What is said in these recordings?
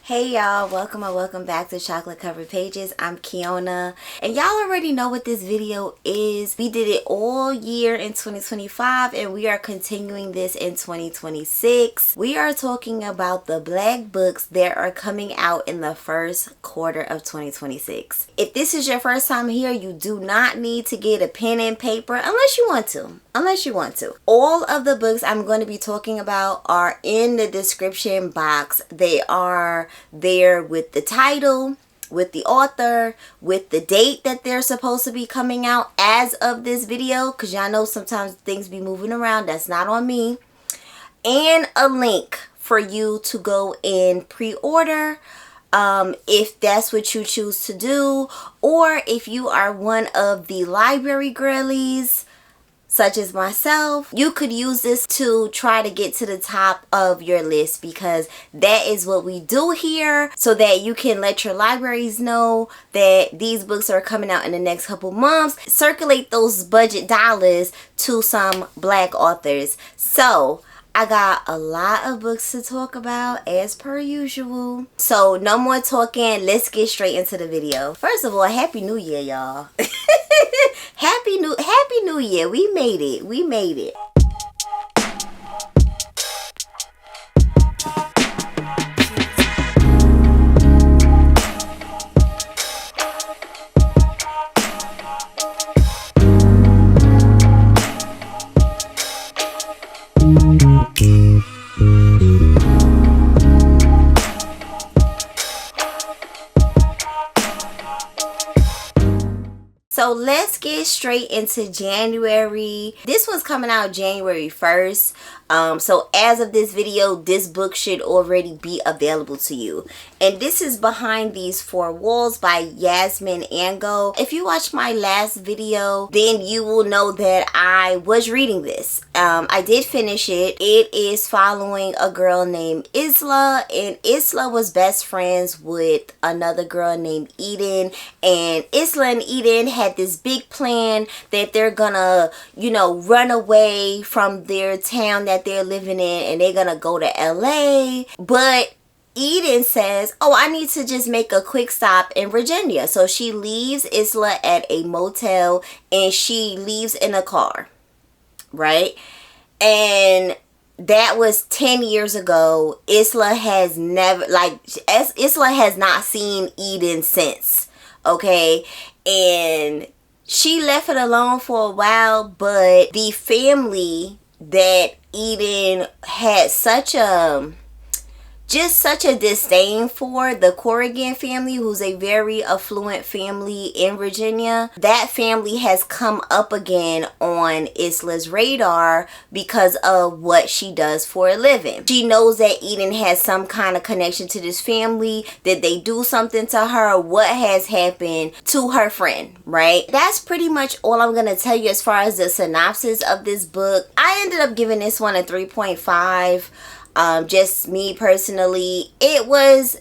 Hey y'all, welcome or welcome back to Chocolate Covered Pages. I'm Kiona, and y'all already know what this video is. We did it all year in 2025, and we are continuing this in 2026. We are talking about the black books that are coming out in the first quarter of 2026. If this is your first time here, you do not need to get a pen and paper unless you want to. All of the books I'm going to be talking about are in the description box. They are there with the title, with the author, with the date that they're supposed to be coming out as of this video, because y'all know sometimes things be moving around. That's not on me. And a link for you to go and pre-order if that's what you choose to do, or if you are one of the library girlies such as myself, you could use this to try to get to the top of your list, because that is what we do here, so that you can let your libraries know that these books are coming out in the next couple months. Circulate those budget dollars to some black authors. So I got a lot of books to talk about as per usual. So no more talking. Let's get straight into the video. First of all, Happy New Year, y'all. Happy New Year. We made it. So let's get straight into January. This one's coming out January 1st. So as of this video, this book should already be available to you. And this is Behind These Four Walls by Yasmin Angoe. If you watched my last video, then you will know that I was reading this. I did finish it. It is following a girl named Isla, and Isla was best friends with another girl named Eden. And Isla and Eden had this big plan that they're gonna, run away from their town that they're living in, and they're gonna go to LA. But Eden says, oh, I need to just make a quick stop in Virginia. So she leaves Isla at a motel, and she leaves in a car, right? And that was 10 years ago. Isla has not seen Eden since, okay? And she left it alone for a while, but the family that Eden had such a disdain for, the Corrigan family, who's a very affluent family in Virginia, that family has come up again on Isla's radar because of what she does for a living. She knows that Eden has some kind of connection to this family. Did they do something to her? What has happened to her friend, right? That's pretty much all I'm going to tell you as far as the synopsis of this book. I ended up giving this one a 3.5. Just me personally, it was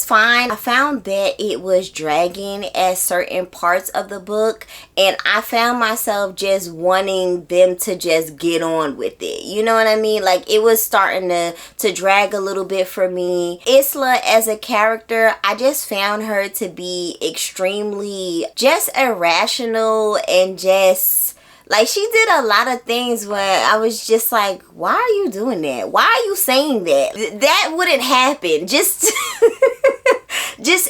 fine. I found that it was dragging at certain parts of the book, and I found myself just wanting them to just get on with it. You know what I mean? Like, it was starting to drag a little bit for me. Isla as a character, I just found her to be extremely just irrational, and just like, she did a lot of things where I was just like, why are you doing that? Why are you saying that? That wouldn't happen. Just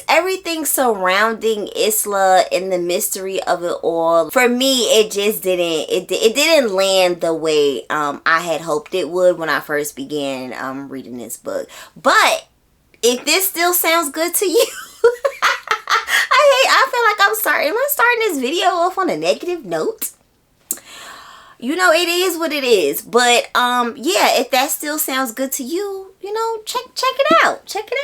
everything surrounding Isla and the mystery of it all. For me, it just didn't land the way I had hoped it would when I first began reading this book. But if this still sounds good to you, I feel like am I starting this video off on a negative note? It is what it is. But yeah, if that still sounds good to you, check it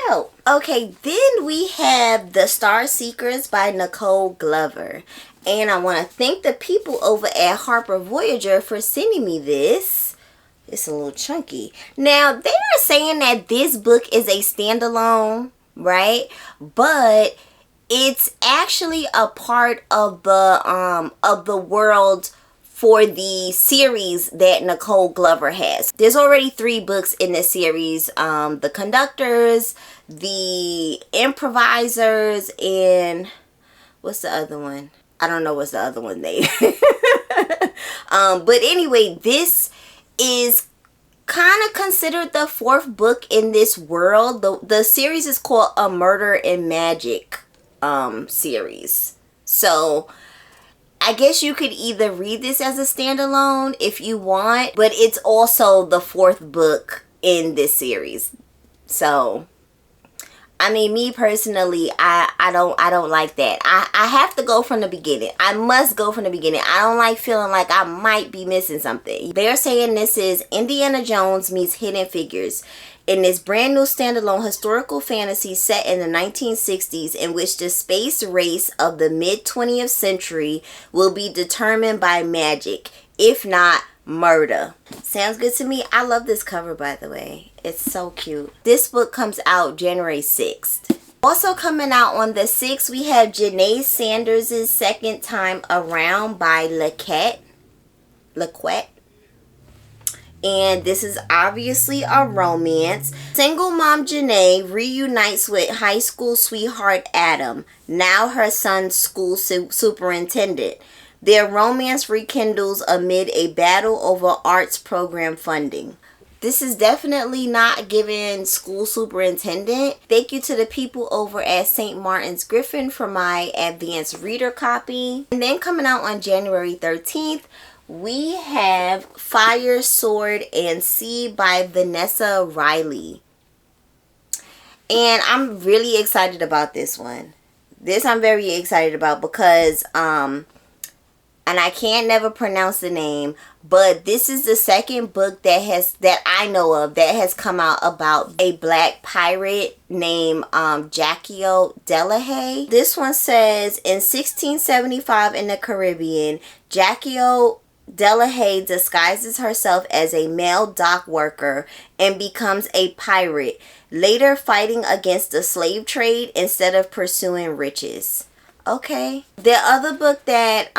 out. Okay, then we have The Starseekers by Nicole Glover. And I want to thank the people over at Harper Voyager for sending me this. It's a little chunky. Now, they are saying that this book is a standalone, right? But it's actually a part of the world for the series that Nicole Glover has. There's already 3 books in the series. The Conductors, The Improvisers, and what's the other one? I don't know what's the other one's name. But anyway, this is kind of considered the fourth book in this world. The series is called A Murder in Magic series. So I guess you could either read this as a standalone if you want, but it's also the fourth book in this series. So I mean, me personally, I don't like that. I have to go from the beginning. I must go from the beginning. I don't like feeling like I might be missing something. They're saying this is Indiana Jones meets Hidden Figures in this brand new standalone historical fantasy set in the 1960s, in which the space race of the mid-20th century will be determined by magic, if not murder. Sounds good to me. I love this cover, by the way. It's so cute. This book comes out January 6th. Also coming out on the 6th, we have Janae Sanders' Second Time Around by LaQuette. And this is obviously a romance. Single mom Janae reunites with high school sweetheart Adam, now her son's school superintendent. Their romance rekindles amid a battle over arts program funding. This is definitely not giving school superintendent. Thank you to the people over at St. Martin's Griffin for my advanced reader copy. And then coming out on January 13th, we have Fire, Sword, and Sea by Vanessa Riley. And I'm really excited about this one. This I'm very excited about because and I can't never pronounce the name, but this is the second book that I know of that has come out about a black pirate named Jackie Delahaye. This one says, in 1675 in the Caribbean, Jackie Delahaye disguises herself as a male dock worker and becomes a pirate, later fighting against the slave trade instead of pursuing riches. Okay. The other book that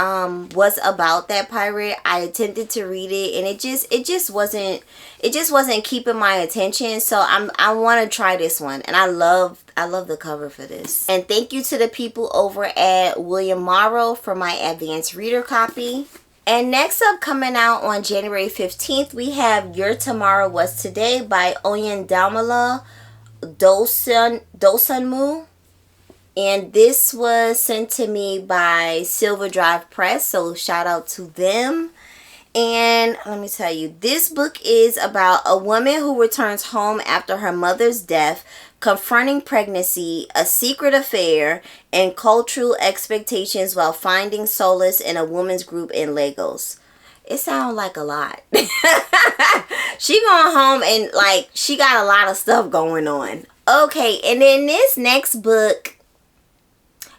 was about that pirate, I attempted to read it and it just wasn't keeping my attention. So I want to try this one, and I love the cover for this. And thank you to the people over at William Morrow for my advanced reader copy. And next up, coming out on January 15th, we have Your Tomorrow Was Today by Oyindamola Dosunmu. And this was sent to me by Silver Drive Press, so shout out to them. And let me tell you, this book is about a woman who returns home after her mother's death, confronting pregnancy, a secret affair, and cultural expectations while finding solace in a woman's group in Lagos. It sounds like a lot. She going home and like she got a lot of stuff going on. Okay, and then this next book,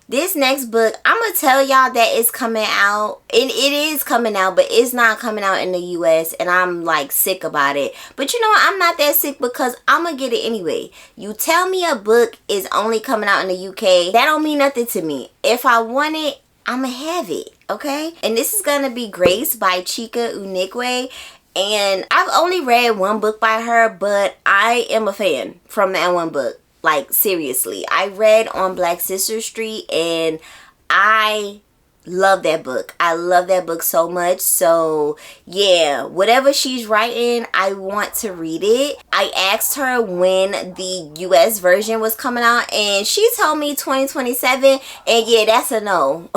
I'm going to tell y'all that it's coming out. And it is coming out, but it's not coming out in the US. And I'm like sick about it. But you know what? I'm not that sick because I'm going to get it anyway. You tell me a book is only coming out in the UK, that don't mean nothing to me. If I want it, I'm going to have it. Okay? And this is going to be Grace by Chika Unigwe. And I've only read one book by her, but I am a fan from that one book. Like, seriously. I read On Black Sister Street and I love that book. I love that book so much. So, yeah, whatever she's writing, I want to read it. I asked her when the US version was coming out and she told me 2027. And yeah, that's a no.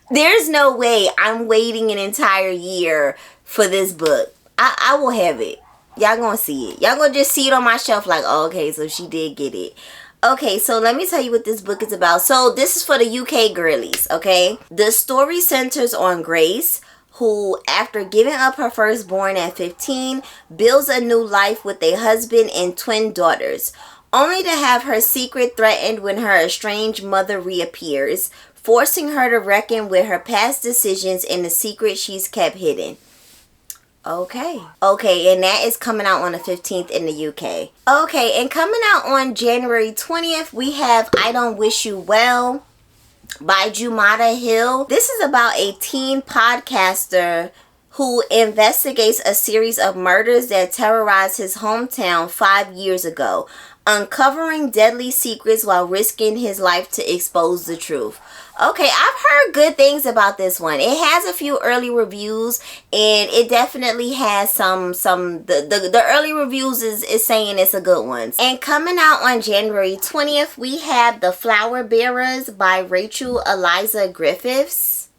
There's no way I'm waiting an entire year for this book. I will have it. Y'all gonna see it. Y'all gonna just see it on my shelf like, oh, okay, so she did get it. Okay, so let me tell you what this book is about. So this is for the UK girlies, okay? The story centers on Grace, who, after giving up her firstborn at 15, builds a new life with a husband and twin daughters, only to have her secret threatened when her estranged mother reappears, forcing her to reckon with her past decisions and the secret she's kept hidden. Okay, and that is coming out on the 15th in the UK. Okay, and coming out on January 20th, we have I Don't Wish You Well by Jumata Hill. This is about a teen podcaster who investigates a series of murders that terrorized his hometown 5 years ago. uncovering deadly secrets while risking his life to expose the truth. Okay, I've heard good things about this one. It has a few early reviews, and it definitely has the early reviews is saying it's a good one. And coming out on January 20th, we have The Flower Bearers by Rachel Eliza Griffiths.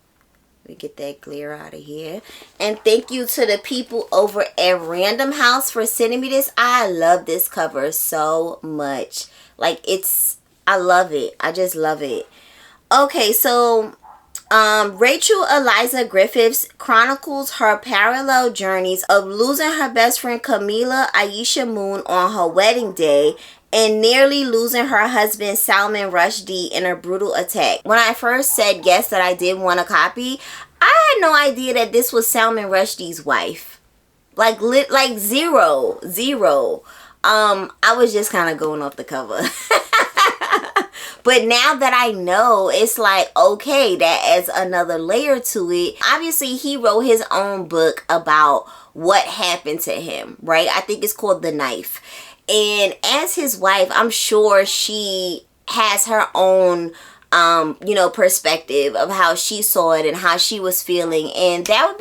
We get that glare out of here. And thank you to the people over at Random House for sending me this. I love this cover so much. Like, I love it. I just love it. Okay, so Rachel Eliza Griffiths chronicles her parallel journeys of losing her best friend Camila Aisha Moon on her wedding day and nearly losing her husband Salman Rushdie in a brutal attack. When I first said yes that I did want a copy, I had no idea that this was Salman Rushdie's wife. Like zero. I was just kind of going off the cover. But now that I know, it's like, okay, that adds another layer to it. Obviously, he wrote his own book about what happened to him, right? I think it's called The Knife. And as his wife, I'm sure she has her own perspective of how she saw it and how she was feeling, and that would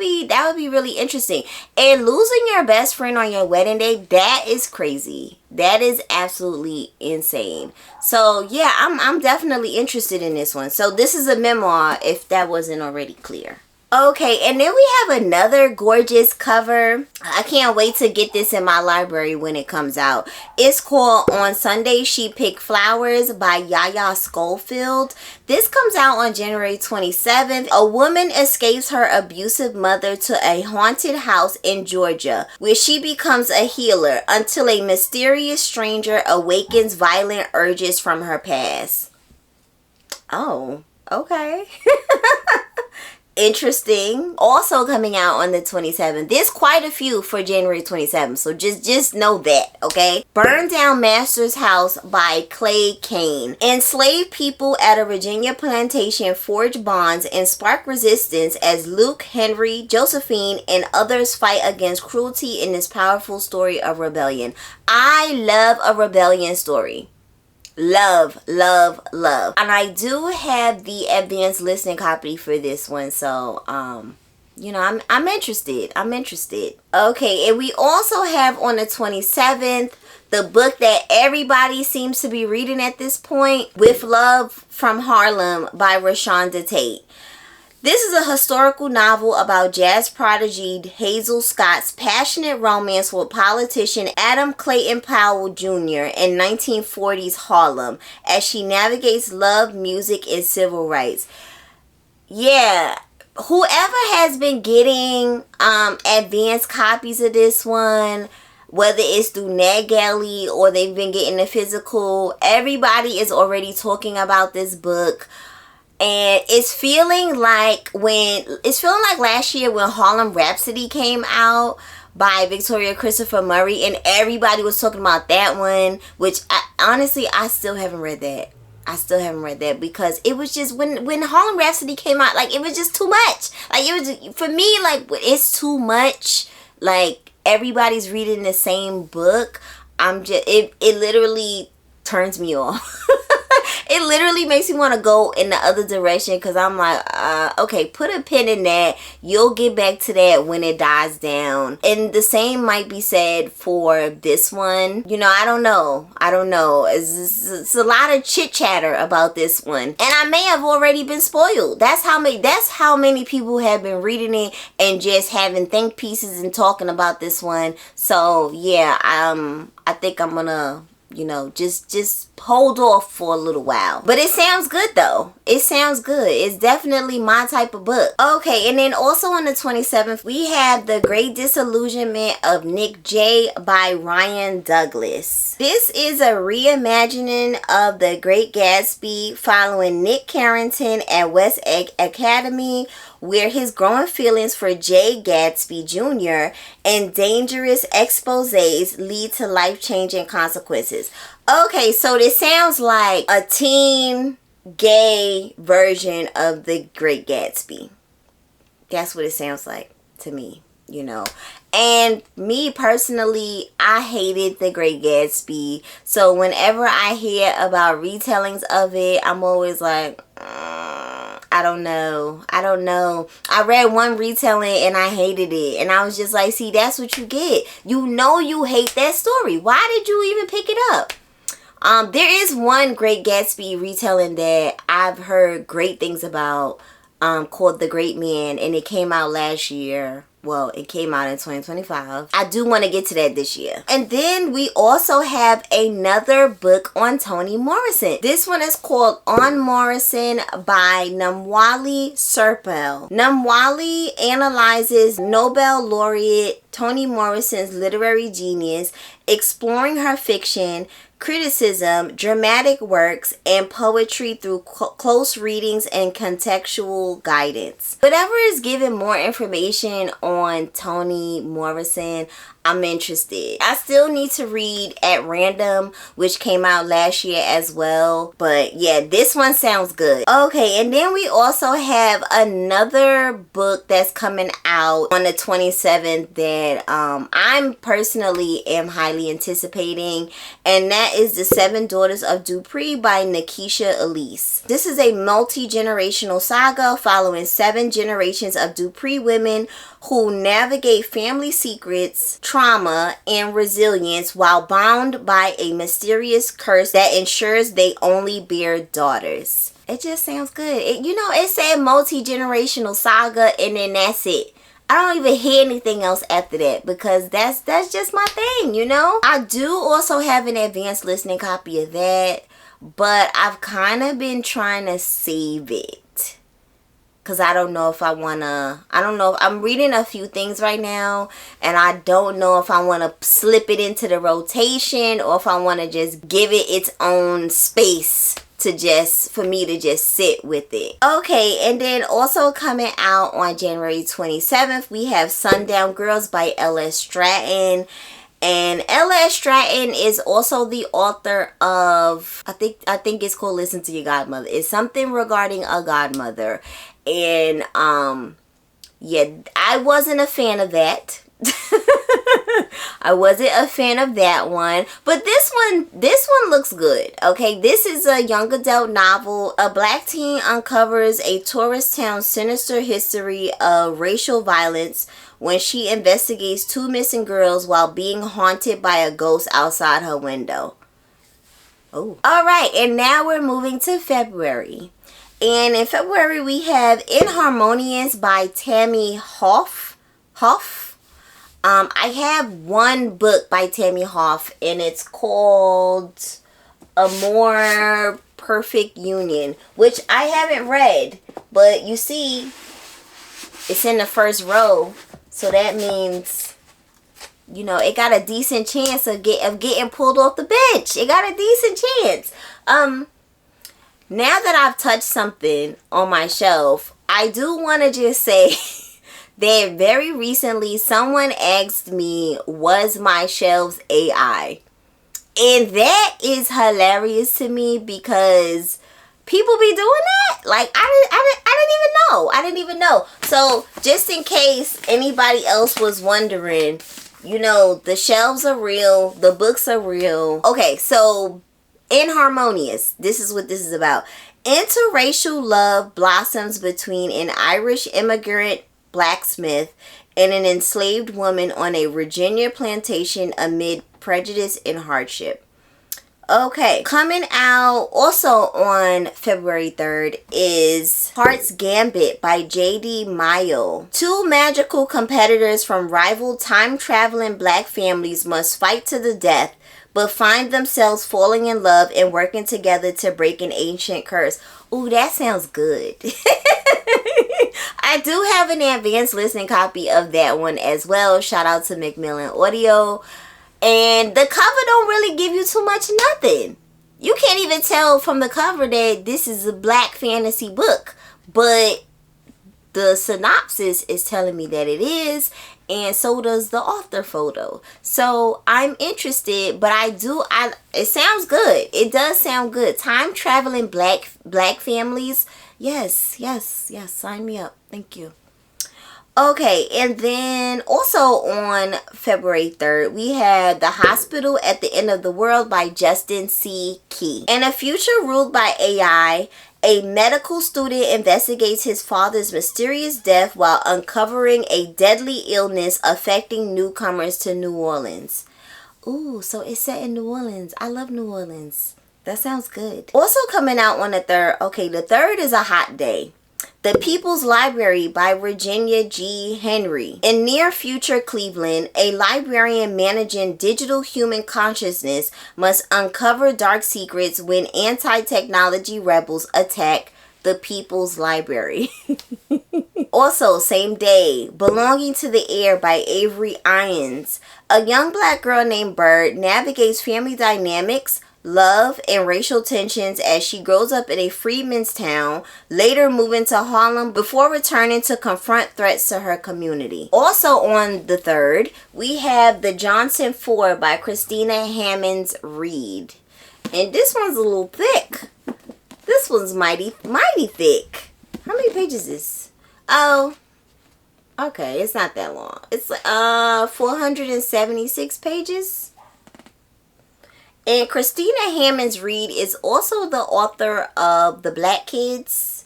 be really interesting. And losing your best friend on your wedding day, that is crazy. That is absolutely insane. So yeah, I'm definitely interested in this one. So this is a memoir, if that wasn't already clear. Okay, and then we have another gorgeous cover. I can't wait to get this in my library when it comes out. It's called On Sunday She Picked Flowers by Yaya Scholfield. This comes out on January 27th. A woman escapes her abusive mother to a haunted house in Georgia, where she becomes a healer until a mysterious stranger awakens violent urges from her past. Oh, okay. Interesting. Also coming out on the 27th. There's quite a few for January 27th, so just know that, okay? Burn Down Master's House by Clay Kane. Enslaved people at a Virginia plantation forge bonds and spark resistance as Luke, Henry, Josephine, and others fight against cruelty in this powerful story of rebellion. I love a rebellion story. Love. And I do have the advanced listening copy for this one, so I'm interested. Okay, and we also have on the 27th the book that everybody seems to be reading at this point, With Love from Harlem by Rashonda Tate. This is a historical novel about jazz prodigy Hazel Scott's passionate romance with politician Adam Clayton Powell Jr. in 1940s Harlem as she navigates love, music, and civil rights. Yeah, whoever has been getting advanced copies of this one, whether it's through NetGalley or they've been getting the physical, everybody is already talking about this book. And it's feeling like last year when Harlem Rhapsody came out by Victoria Christopher Murray, and everybody was talking about that one, which I still haven't read that. Because it was just when Harlem Rhapsody came out, like, it was just too much. Like, it was, for me, like, it's too much. Like, everybody's reading the same book. It literally turns me off. It literally makes me want to go in the other direction, because I'm like, okay, put a pin in that. You'll get back to that when it dies down. And the same might be said for this one. I don't know. It's a lot of chit chatter about this one, and I may have already been spoiled. That's how many people have been reading it and just having think pieces and talking about this one. So yeah, I think I'm gonna just hold off for a little while. But it sounds good though. It sounds good. It's definitely my type of book. Okay, and then also on the 27th, we have The Great Disillusionment of Nick J. by Ryan Douglas. This is a reimagining of The Great Gatsby following Nick Carrington at West Egg Academy, where his growing feelings for Jay Gatsby Jr. and dangerous exposés lead to life-changing consequences. Okay, so this sounds like a teen gay version of The Great Gatsby. That's what it sounds like to me. you know. And me personally, I hated The Great Gatsby. So whenever I hear about retellings of it, I'm always like, I don't know. I read one retelling and I hated it. And I was just like, see, that's what you get. You know you hate that story. Why did you even pick it up? There is one Great Gatsby retelling that I've heard great things about, called The Great Man, and it came out last year. Well, it came out in 2025. I do want to get to that this year. And then we also have another book on Toni Morrison. This one is called On Morrison by Namwali Serpel. Namwali analyzes Nobel laureate Toni Morrison's literary genius, exploring her fiction, criticism, dramatic works, and poetry through close readings and contextual guidance. Whatever is giving more information on Toni Morrison, I'm interested. I still need to read At Random, which came out last year as well. But yeah, this one sounds good. Okay, and then we also have another book that's coming out on the 27th that I'm personally am highly anticipating. And that is The Seven Daughters of Dupree by Nikisha Elise. This is a multi-generational saga following 7 generations of Dupree women who navigate family secrets, trauma, and resilience while bound by a mysterious curse that ensures they only bear daughters. It just sounds good. It said multi-generational saga and then that's it. I don't even hear anything else after that because that's just my thing, you know? I do also have an advanced listening copy of that, but I've kind of been trying to save it. Because I don't know if I'm reading a few things right now. And I don't know if I want to slip it into the rotation. Or if I want to just give it its own space for me to just sit with it. Okay, and then also coming out on January 27th, we have Sundown Girls by L.S. Stratton. And L.S. Stratton is also the author of, I think it's called Listen to Your Godmother. It's something regarding a godmother. And yeah, I wasn't a fan of that. I wasn't a fan of that one. But this one looks good. Okay, this is a young adult novel. A black teen uncovers a tourist town's sinister history of racial violence when she investigates 2 missing girls while being haunted by a ghost outside her window. Oh. Alright, and now we're moving to February. And in February we have Inharmonious by Tammy Hoff. I have one book by Tammy Hoff and it's called A More Perfect Union, which I haven't read, but you see it's in the first row. So that means, you know, it got a decent chance of getting pulled off the bench. It got a decent chance. Now that I've touched something on my shelf, I do want to just say that very recently someone asked me, was my shelves AI? And that is hilarious to me because people be doing that? Like, I didn't even know. So, just in case anybody else was wondering, you know, the shelves are real. The books are real. Okay, so, Inharmonious. This is what this is about. Interracial love blossoms between an Irish immigrant blacksmith and an enslaved woman on a Virginia plantation amid prejudice and hardship. Okay, coming out also on February 3rd is Heart's Gambit by J.D. Mayo. 2 magical competitors from rival time-traveling black families must fight to the death, but find themselves falling in love and working together to break an ancient curse. Ooh, that sounds good. I do have an advanced listening copy of that one as well. Shout out to Macmillan Audio. And the cover don't really give you too much nothing. You can't even tell from the cover that this is a black fantasy book. But the synopsis is telling me that it is. And so does the author photo. So I'm interested, but it sounds good. It does sound good. Time traveling black families. Yes. Sign me up. Thank you. Okay, and then also on February 3rd, we had The Hospital at the End of the World by Justin C. Key. In a future ruled by AI, a medical student investigates his father's mysterious death while uncovering a deadly illness affecting newcomers to New Orleans. Ooh, so it's set in New Orleans. I love New Orleans. That sounds good. Also coming out on the 3rd. Okay, the 3rd is a hot day. The People's Library by Virginia G. Henry. In near future Cleveland, a librarian managing digital human consciousness must uncover dark secrets when anti-technology rebels attack the People's Library. Also, same day, Belonging to the Air by Avery Irons. A young black girl named Bird navigates family dynamics, love, and racial tensions as she grows up in a freedmen's town, later moving to Harlem before returning to confront threats to her community. Also on the 3rd, we have The Johnson 4 by Christina Hammonds Reed. And this one's a little thick. This one's mighty thick. How many pages is this? Oh, okay, it's not that long. It's 476 pages. And Christina Hammonds Reed is also the author of The Black Kids.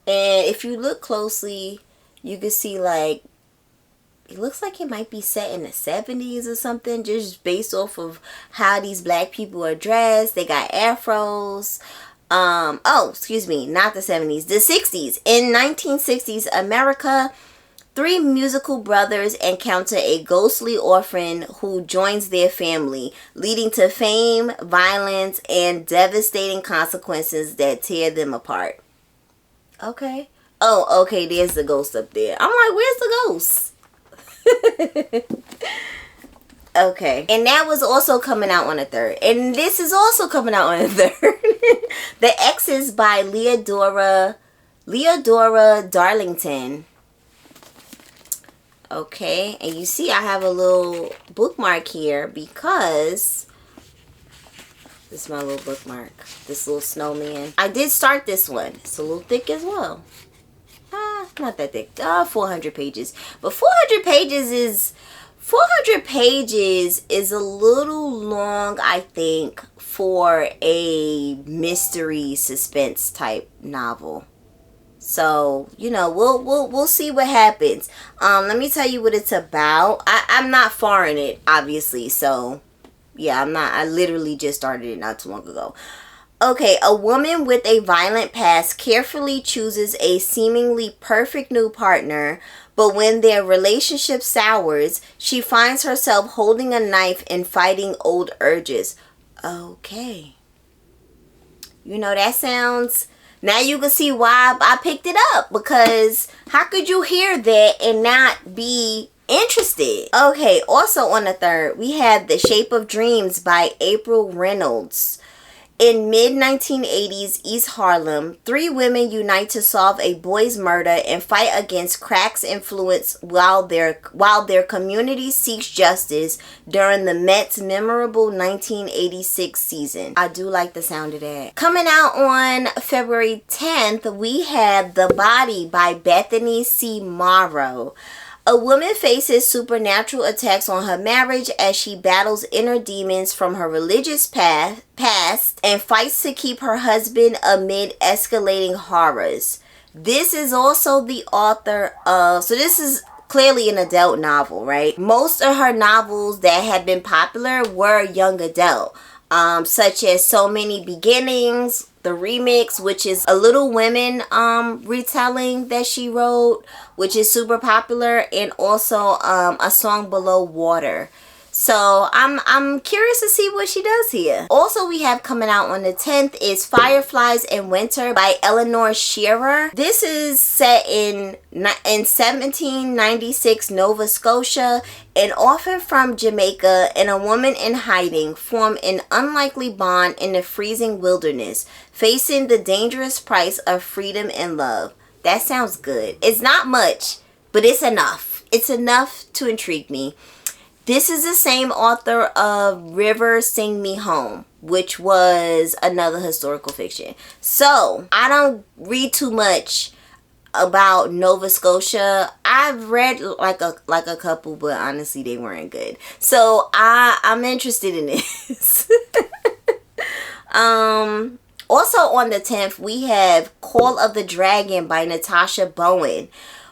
And if you look closely, you can see like, it looks like it might be set in the 70s or something, just based off of how these black people are dressed. They got afros. Oh, excuse me, not the 70s, the 60s. In 1960s America, 3 musical brothers encounter a ghostly orphan who joins their family, leading to fame, violence, and devastating consequences that tear them apart. Okay. Oh, okay, there's the ghost up there. I'm like, where's the ghost? Okay. And that was also coming out on the 3rd. And this is also coming out on the 3rd. The Exes by Leodora Darlington. Okay, and you see I have a little bookmark here because this is my little bookmark. This little snowman. I did start this one. It's a little thick as well. Not that thick. 400 pages. But 400 pages is a little long, I think, for a mystery suspense type novel. So, you know, we'll see what happens. Let me tell you what it's about. I'm not far in it, obviously. So, yeah, I literally just started it not too long ago. Okay, a woman with a violent past carefully chooses a seemingly perfect new partner, but when their relationship sours, she finds herself holding a knife and fighting old urges. Okay. You know, that sounds... Now you can see why I picked it up, because how could you hear that and not be interested? Okay, also on the 3rd, we have The Shape of Dreams by April Reynolds. In mid-1980s East Harlem, 3 women unite to solve a boy's murder and fight against crack's influence while their community seeks justice during the Met's memorable 1986 season. I do like the sound of that. Coming out on February 10th, we have The Body by Bethany C. Morrow. A woman faces supernatural attacks on her marriage as she battles inner demons from her religious past and fights to keep her husband amid escalating horrors. This is also the author of... So this is clearly an adult novel, right? Most of her novels that have been popular were young adult. Such as So Many Beginnings, the remix, which is a Little Women retelling that she wrote, which is super popular, and also A Song Below Water. So I'm curious to see what she does here. Also, we have coming out on the 10th is Fireflies in Winter by Eleanor Shearer. This is set in 1796 Nova Scotia. An orphan from Jamaica and a woman in hiding form an unlikely bond in the freezing wilderness, facing the dangerous price of freedom and love. That sounds good. It's not much, but it's enough. It's enough to intrigue me. This is the same author of River Sing Me Home, which was another historical fiction. So, I don't read too much. about Nova Scotia. I've read like a couple, but honestly they weren't good. So I'm interested in this. Also on the 10th, we have Call of the Dragon by Natasha Bowen.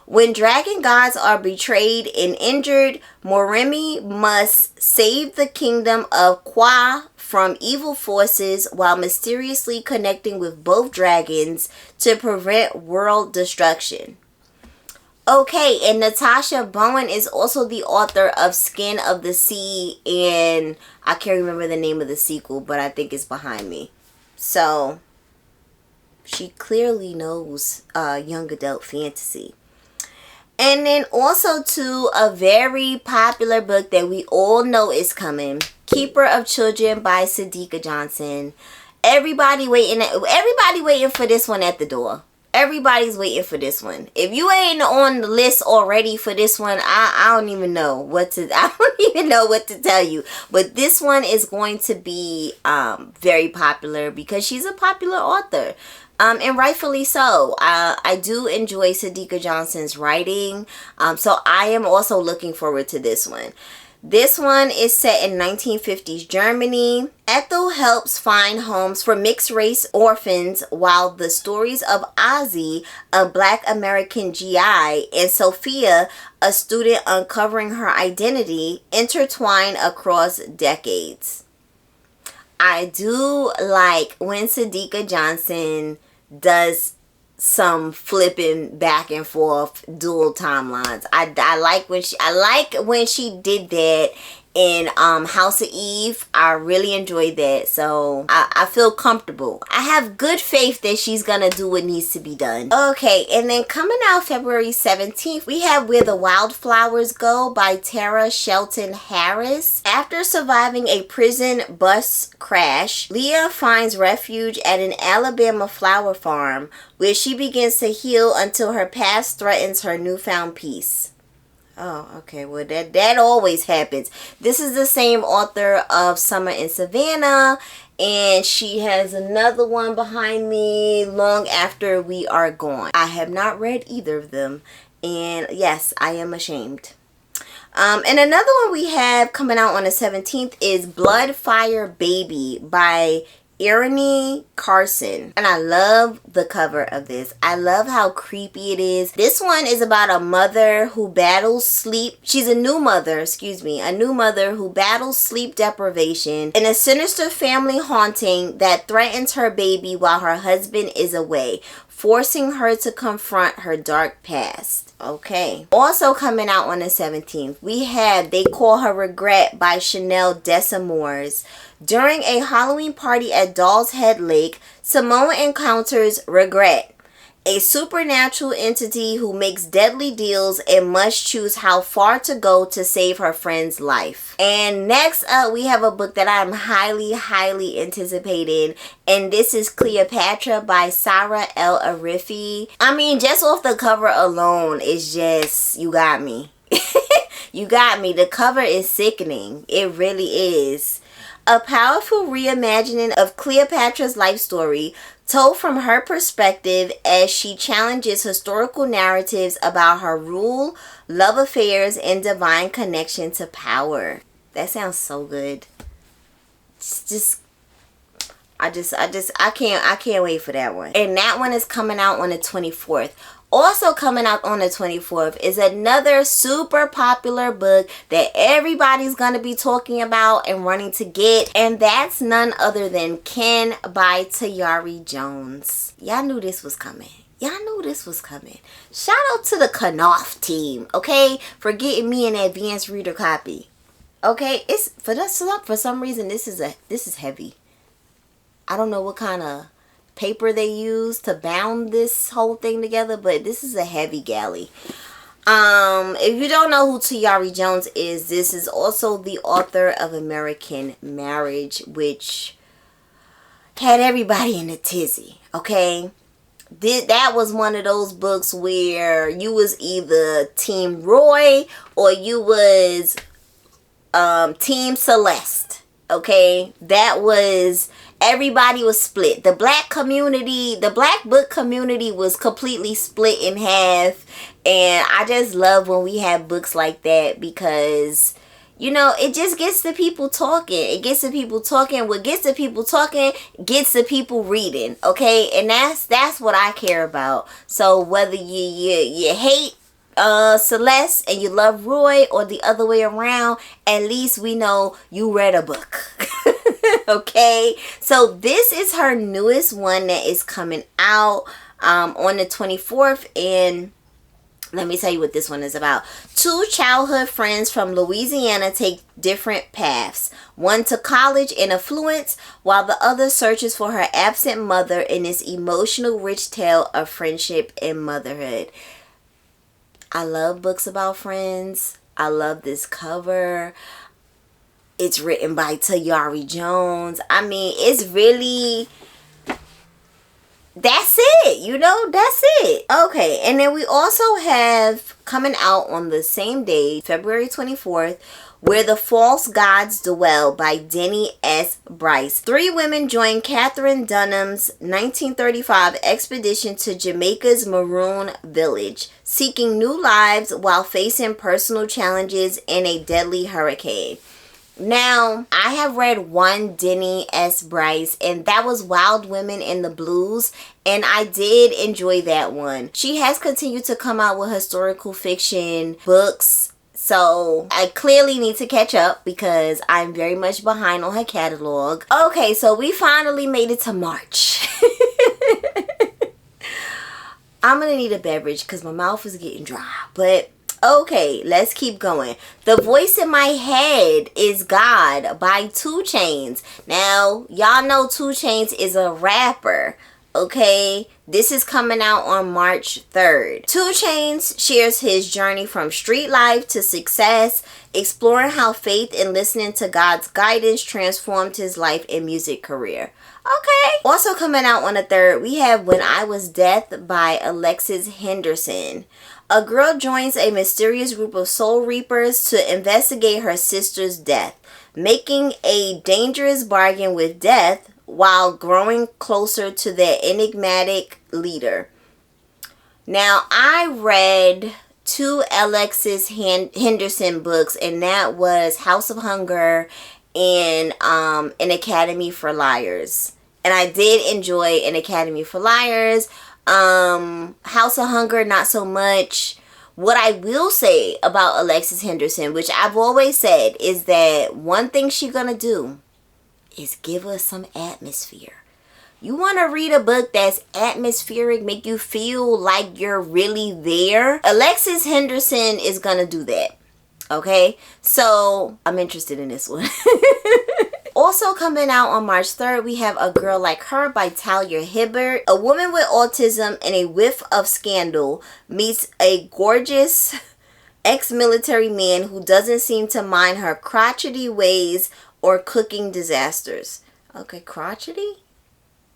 When dragon gods are betrayed and injured, Moremi must save the kingdom of Kwa from evil forces while mysteriously connecting with both dragons to prevent world destruction. Okay, and Natasha Bowen is also the author of Skin of the Sea, and I can't remember the name of the sequel, but I think it's behind me. So, she clearly knows young adult fantasy. And then also to a very popular book that we all know is coming, Keeper of Children by Sadika Johnson. Everybody waiting for this one at the door. Everybody's waiting for this one. If you ain't on the list already for this one, I don't even know what to tell you. But this one is going to be very popular because she's a popular author. And rightfully so. I do enjoy Sadika Johnson's writing. So I am also looking forward to this one. This one is set in 1950s Germany. Ethel helps find homes for mixed-race orphans while the stories of Ozzy, a Black American GI, and Sophia, a student uncovering her identity, intertwine across decades. I do like when Sadika Johnson does some flipping back and forth dual timelines. I like when she did that in House of Eve. I really enjoyed that. So I feel comfortable. I have good faith that she's gonna do what needs to be done. Okay, and then coming out February 17th, we have Where the Wildflowers Go by Tara Shelton Harris. After surviving a prison bus crash, Leah finds refuge at an Alabama flower farm where she begins to heal until her past threatens her newfound peace. Oh, okay. Well, that always happens. This is the same author of Summer in Savannah, and she has another one behind me, Long After We Are Gone. I have not read either of them, and yes, I am ashamed. And another one we have coming out on the 17th is Blood Fire Baby by Irene Carson, and I love the cover of this. I love how creepy it is. This one is about a mother who battles sleep. She's a new mother who battles sleep deprivation in a sinister family haunting that threatens her baby while her husband is away, forcing her to confront her dark past. Okay. Also coming out on the 17th, we have They Call Her Regret by Chanel Desamores. During a Halloween party at Doll's Head Lake, Simone encounters Regret, a supernatural entity who makes deadly deals and must choose how far to go to save her friend's life. And next up, we have a book that I'm highly anticipating, and this is Cleopatra by Sarah El Arifi. I mean, just off the cover alone, it's just, you got me. You got me. The cover is sickening. It really is. A powerful reimagining of Cleopatra's life story told from her perspective as she challenges historical narratives about her rule, love affairs, and divine connection to power. That sounds so good. I can't wait for that one. And that one is coming out on the 24th. Also coming out on the 24th is another super popular book that everybody's going to be talking about and running to get. And that's none other than Ken by Tayari Jones. Y'all knew this was coming. Shout out to the Knopf team, okay, for getting me an advanced reader copy. Okay, it's for some reason this is heavy. I don't know what kind of paper they use to bound this whole thing together, but this is a heavy galley. If you don't know who Tayari Jones is, this is also the author of American Marriage, which had everybody in a tizzy. Okay, that was one of those books where you was either Team Roy or you was Team Celeste. Okay, that was everybody was split. The black book community was completely split in half. And I just love when we have books like that, because you know, it just gets the people talking. It gets the people talking. What gets the people talking gets the people reading. Okay, and that's what I care about. So whether you hate Celeste and you love Roy, or the other way around, at least we know you read a book. Okay, so this is her newest one that is coming out on the 24th, and let me tell you what this one is about. Two childhood friends from Louisiana take different paths. One to college and affluence, while the other searches for her absent mother in this emotional, rich tale of friendship and motherhood. I love books about friends. I love this cover. It's written by Tayari Jones. I mean, it's really... that's it, you know, that's it. Okay, and then we also have coming out on the same day, February 24th, Where the False Gods Dwell by Denny S. Bryce. Three women join Catherine Dunham's 1935 expedition to Jamaica's Maroon Village, seeking new lives while facing personal challenges in a deadly hurricane. Now, I have read one Denny S. Bryce, and that was Wild Women in the Blues, and I did enjoy that one. She has continued to come out with historical fiction books, so I clearly need to catch up because I'm very much behind on her catalog. Okay, so we finally made it to March. I'm gonna need a beverage because my mouth is getting dry, but... okay, let's keep going. The Voice in My Head is God by 2 Chainz. Now, y'all know 2 Chainz is a rapper, okay? This is coming out on March 3rd. 2 Chainz shares his journey from street life to success, exploring how faith and listening to God's guidance transformed his life and music career. Okay. Also coming out on the 3rd, we have When I Was Death by Alexis Henderson. A girl joins a mysterious group of soul reapers to investigate her sister's death, making a dangerous bargain with death while growing closer to their enigmatic leader. Now, I read 2 Alexis Henderson books, and that was House of Hunger and An Academy for Liars. And I did enjoy An Academy for Liars. House of Hunger, not so much. What I will say about Alexis Henderson, which I've always said, is that one thing she's gonna do is give us some atmosphere. You want to read a book that's atmospheric, make you feel like you're really there? Alexis Henderson is gonna do that. Okay, so I'm interested in this one. Also coming out on March 3rd, we have A Girl Like Her by Talia Hibbert. A woman with autism and a whiff of scandal meets a gorgeous ex-military man who doesn't seem to mind her crotchety ways or cooking disasters. Okay, crotchety?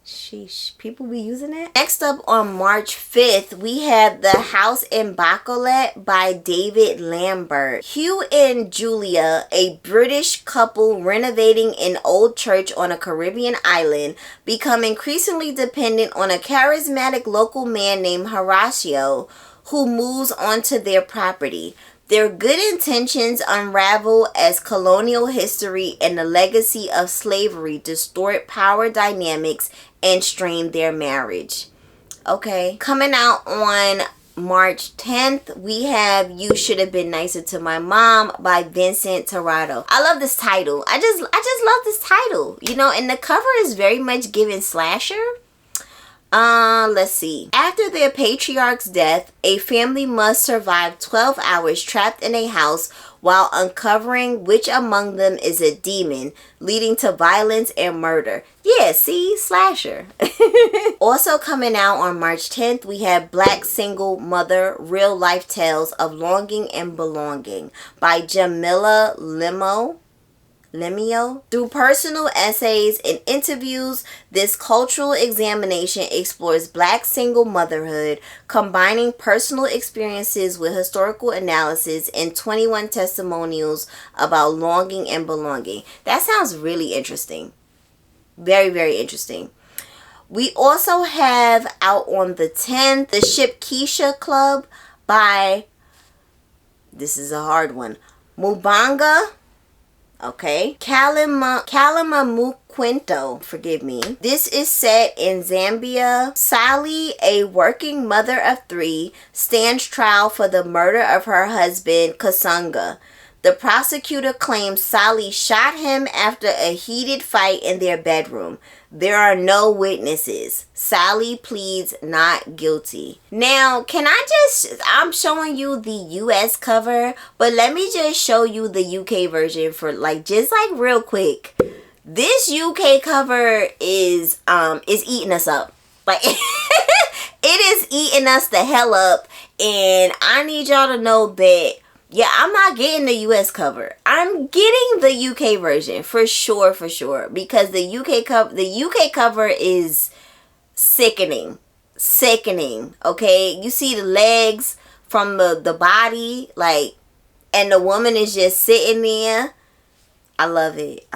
Sheesh, people be using that. Next up on March 5th, we have The House in Bacolet by David Lambert. Hugh and Julia, a British couple renovating an old church on a Caribbean island, become increasingly dependent on a charismatic local man named Horatio, who moves onto their property. Their good intentions unravel as colonial history and the legacy of slavery distort power dynamics and strain their marriage. Okay, coming out on March 10th, we have You Should Have Been Nicer to My Mom by Vincent Torrado. I love this title. I just love this title. You know, and the cover is very much giving slasher. Let's see. After their patriarch's death, a family must survive 12 hours trapped in a house while uncovering which among them is a demon, leading to violence and murder. Yeah, see? Slasher. Also coming out on March 10th, we have Black Single Mother, Real Life Tales of Longing and Belonging by Jamila Lemio. Through personal essays and interviews, this cultural examination explores Black single motherhood, combining personal experiences with historical analysis and 21 testimonials about longing and belonging. That sounds really interesting. Very, very interesting. We also have out on the 10th, the Ship Keisha Club by, this is a hard one, Mubanga, okay, Kalimamukwento, forgive me. This is set in Zambia. Sally, a working mother of 3, stands trial for the murder of her husband, Kasanga. The prosecutor claims Sally shot him after a heated fight in their bedroom. There are no witnesses. Sally pleads not guilty. Now, I'm showing you the US cover, but let me just show you the UK version for just real quick. This UK cover is eating us up. It is eating us the hell up, and I need y'all to know that, yeah, I'm not getting the US cover. I'm getting the UK version for sure, because the UK cover is sickening. Okay, you see the legs from the body, and the woman is just sitting there. I love it.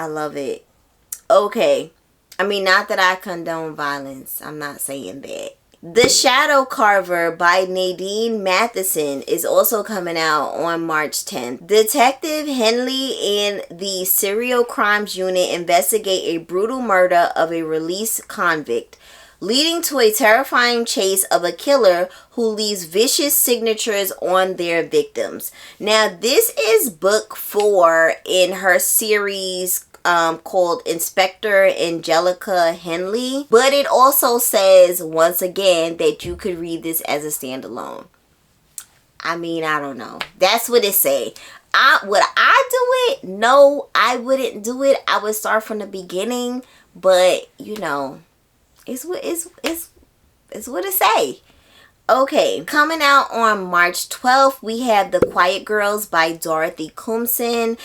Okay, I mean, not that I condone violence. I'm not saying that. The Shadow Carver by Nadine Matheson is also coming out on March 10th. Detective Henley and the Serial Crimes Unit investigate a brutal murder of a released convict, leading to a terrifying chase of a killer who leaves vicious signatures on their victims. Now, this is book 4 in her series called Inspector Angelica Henley, but it also says once again that you could read this as a standalone. I mean, I don't know. That's what it say. Would I do it? No, I wouldn't do it. I would start from the beginning, but it's what it say. Okay, coming out on March 12th, we have The Quiet Girls by Dorothy Coomson.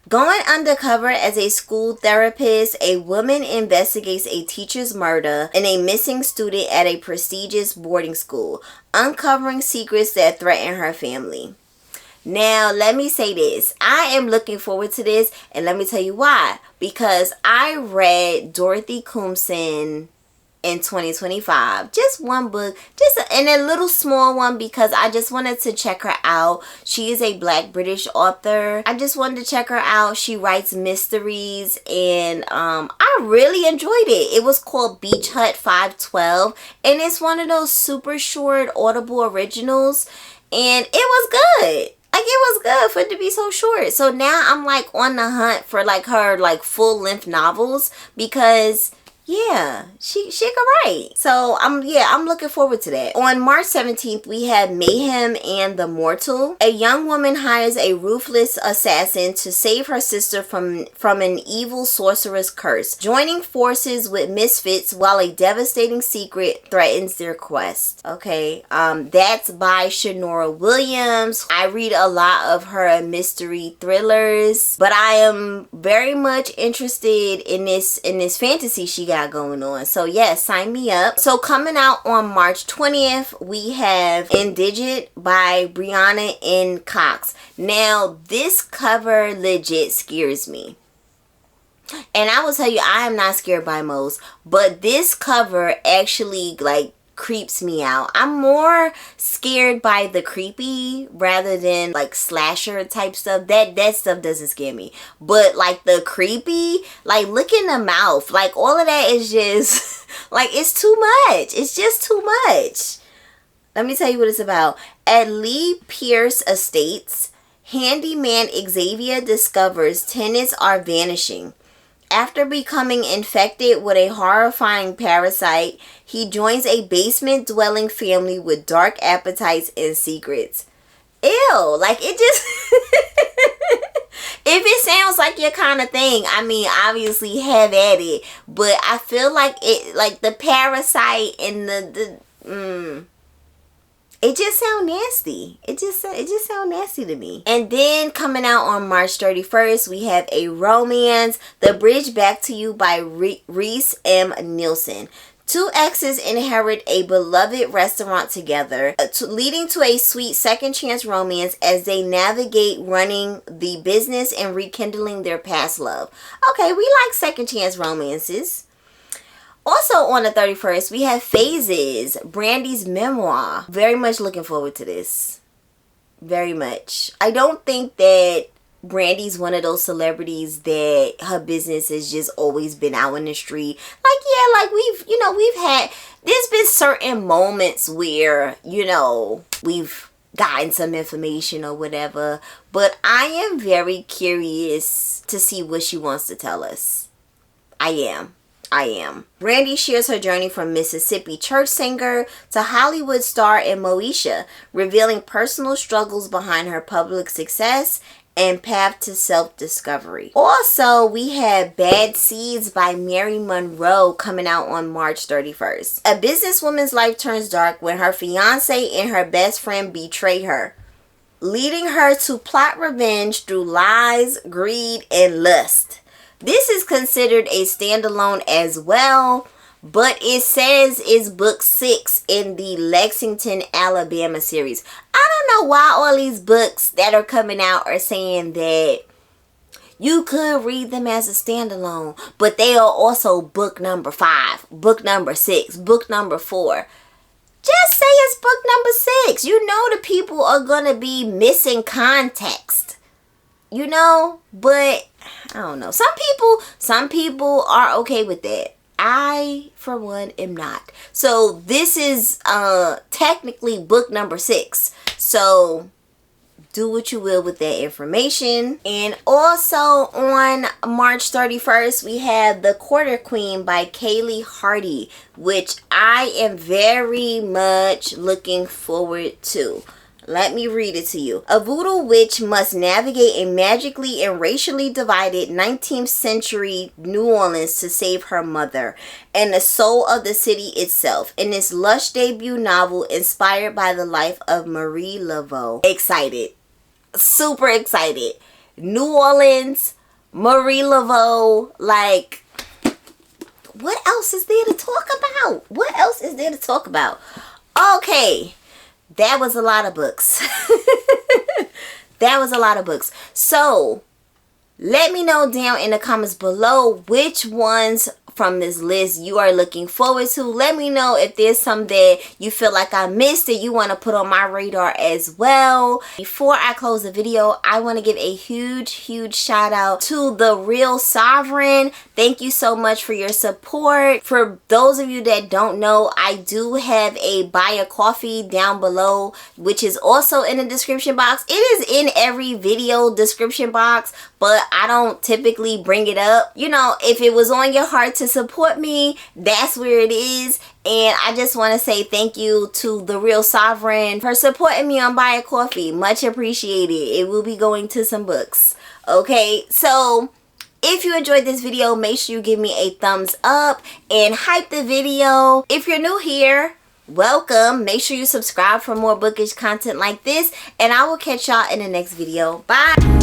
Going undercover as a school therapist, a woman investigates a teacher's murder and a missing student at a prestigious boarding school, uncovering secrets that threaten her family. Now, let me say this. I am looking forward to this, and let me tell you why. Because I read Dorothy Coomson in 2025, just one book, and a little small one, because I just wanted to check her out. She is a Black British author. I just wanted to check her out. She writes mysteries, and I really enjoyed it. It was called Beach Hut 512, and it's one of those super short Audible originals, and it was good. It was good for it to be so short. So now I'm on the hunt for her full-length novels, because yeah, she can write. So I'm looking forward to that. On March 17th, we have Mayhem and the Mortal. A young woman hires a ruthless assassin to save her sister from an evil sorcerer's curse, joining forces with misfits while a devastating secret threatens their quest. Okay, that's by Shanora Williams. I read a lot of her mystery thrillers, but I am very much interested in this fantasy she got going on. So yes, sign me up. So coming out on March 20th, we have Indigit by Brianna N. Cox. Now, this cover legit scares me. And I will tell you, I am not scared by most, but this cover actually creeps me out. I'm more scared by the creepy rather than slasher type stuff. That stuff doesn't scare me. But the creepy, look in the mouth, all of that is just it's too much. It's just too much. Let me tell you what it's about. At Lee Pierce Estates, handyman Xavier discovers tenants are vanishing. After becoming infected with a horrifying parasite, he joins a basement-dwelling family with dark appetites and secrets. Ew, it just... If it sounds like your kind of thing, I mean, obviously have at it. But I feel like it, the parasite and it just sounds nasty. It just sounds nasty to me. And then coming out on March 31st, we have a romance, The Bridge Back to You by Reese M. Nielsen. Two exes inherit a beloved restaurant together, leading to a sweet second chance romance as they navigate running the business and rekindling their past love. Okay, we like second chance romances. Also on the 31st, we have Phases, Brandy's memoir. Very much looking forward to this. Very much. I don't think that Brandy's one of those celebrities that her business has just always been out in the street. Like, yeah, like we've had, there's been certain moments where, we've gotten some information or whatever. But I am very curious to see what she wants to tell us. I am. Brandy shares her journey from Mississippi church singer to Hollywood star in Moesha, revealing personal struggles behind her public success and path to self-discovery. Also, we have Bad Seeds by Mary Monroe coming out on March 31st. A businesswoman's life turns dark when her fiance and her best friend betray her, leading her to plot revenge through lies, greed, and lust. This is considered a standalone as well, but it says it's book 6 in the Lexington, Alabama series. I don't know why all these books that are coming out are saying that you could read them as a standalone, but they are also book number 5, book number 6, book number 4. Just say it's book number 6. You know the people are going to be missing context. But I don't know. Some people are okay with that. I, for one, am not. So this is technically book number 6. So do what you will with that information. And also on March 31st, we have The Quarter Queen by Kaylee Hardy, which I am very much looking forward to. Let me read it to you. A voodoo witch must navigate a magically and racially divided 19th century New Orleans to save her mother and the soul of the city itself in this lush debut novel inspired by the life of Marie Laveau. Excited. Super excited. New Orleans, Marie Laveau, like, what else is there to talk about? Okay. That was a lot of books. So, let me know down in the comments below which ones from this list you are looking forward to. Let me know if there's some that you feel like I missed that you want to put on my radar as well. Before I close the video, I want to give a huge shout out to The Real Sovereign. Thank you so much for your support. For those of you that don't know, I do have a buy a coffee down below, which is also in the description box. It is in every video description box, but I don't typically bring it up. If it was on your heart to support me, that's where it is. And I just want to say thank you to The Real Sovereign for supporting me on Buy a Coffee. Much appreciated. It will be going to some books. Okay, so if you enjoyed this video, make sure you give me a thumbs up and hype the video. If you're new here, welcome. Make sure you subscribe for more bookish content like this, and I will catch y'all in the next video. Bye.